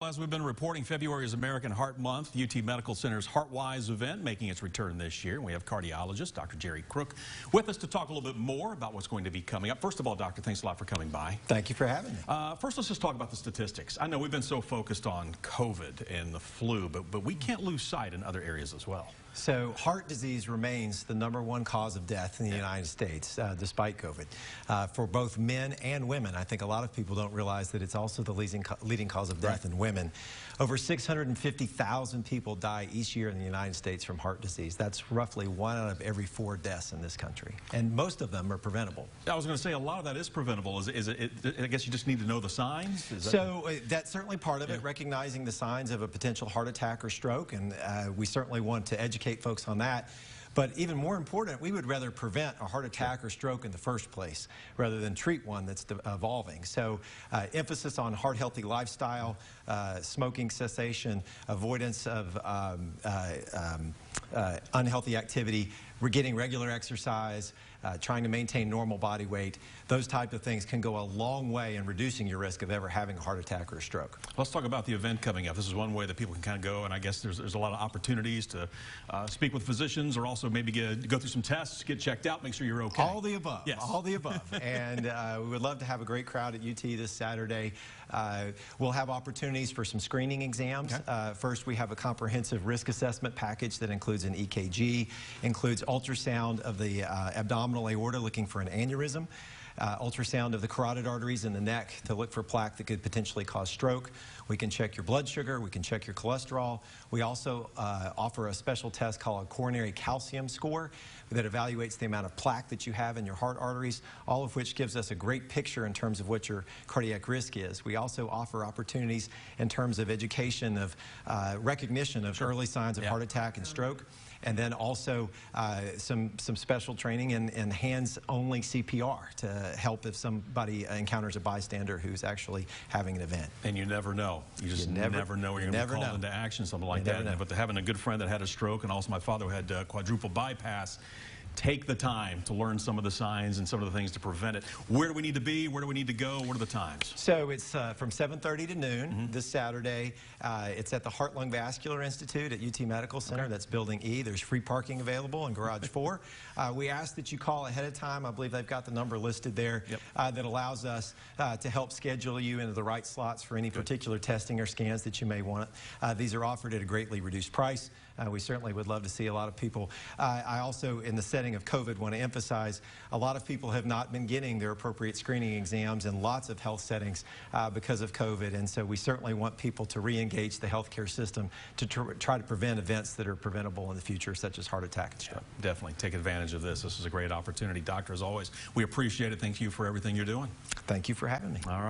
As we've been reporting, February is American Heart Month. UT Medical Center's HeartWise event making its return this year. We have cardiologist Dr. Jerry Crook with us to talk a little bit more about what's going to be coming up. First of all, doctor, thanks a lot for coming by. Thank you for having me. First, let's just talk about the statistics. I know we've been so focused on COVID and the flu, but we can't lose sight in other areas as well. So heart disease remains the #1 cause of death in the United States, despite COVID, for both men and women. I think a lot of people don't realize that it's also the leading cause of death in women. Over 650,000 people die each year in the United States from heart disease. That's roughly 1 out of every 4 deaths in this country, and most of them are preventable. I was going to say a lot of that is preventable. I guess you just need to know the signs? That's certainly part of it, recognizing the signs of a potential heart attack or stroke, and we certainly want to educate folks on that. But even more important, we would rather prevent a heart attack or stroke in the first place rather than treat one that's evolving. So emphasis on heart-healthy lifestyle, smoking cessation, avoidance of unhealthy activity, we're getting regular exercise, trying to maintain normal body weight. Those type of things can go a long way in reducing your risk of ever having a heart attack or a stroke. Let's talk about the event coming up. This is one way that people can kind of go, and I guess there's a lot of opportunities to speak with physicians or also maybe go through some tests, get checked out, make sure you're okay. All the above. Yes. All the above. And we would love to have a great crowd at UT this Saturday. We'll have opportunities for some screening exams. Okay. First, we have a comprehensive risk assessment package that includes an EKG, includes ultrasound of the abdominal aorta looking for an aneurysm, ultrasound of the carotid arteries in the neck to look for plaque that could potentially cause stroke. We can check your blood sugar. We can check your cholesterol. We also offer a special test called a coronary calcium score that evaluates the amount of plaque that you have in your heart arteries, all of which gives us a great picture in terms of what your cardiac risk is. We also offer opportunities in terms of education of recognition of early signs of heart attack and stroke. And then also some special training in hands-only CPR to help if somebody encounters a bystander who's actually having an event. And you never know. You just never know when you're going to be called into action, something like that. But having a good friend that had a stroke, and also my father who had quadruple bypass, take the time to learn some of the signs and some of the things to prevent it. Where do we need to be? Where do we need to go? What are the times? So it's from 7:30 to noon this Saturday. It's at the Heart Lung Vascular Institute at UT Medical Center. That's Building E. There's free parking available in Garage 4. We ask that you call ahead of time. I believe they've got the number listed there that allows us to help schedule you into the right slots for any particular testing or scans that you may want. These are offered at a greatly reduced price. We certainly would love to see a lot of people. I also, in the setting of COVID, want to emphasize a lot of people have not been getting their appropriate screening exams in lots of health settings because of COVID, and so we certainly want people to re-engage the healthcare system to try to prevent events that are preventable in the future, such as heart attack and stroke. Yeah, definitely take advantage of this. This is a great opportunity. Doctor, as always, we appreciate it. Thank you for everything you're doing. Thank you for having me. All right.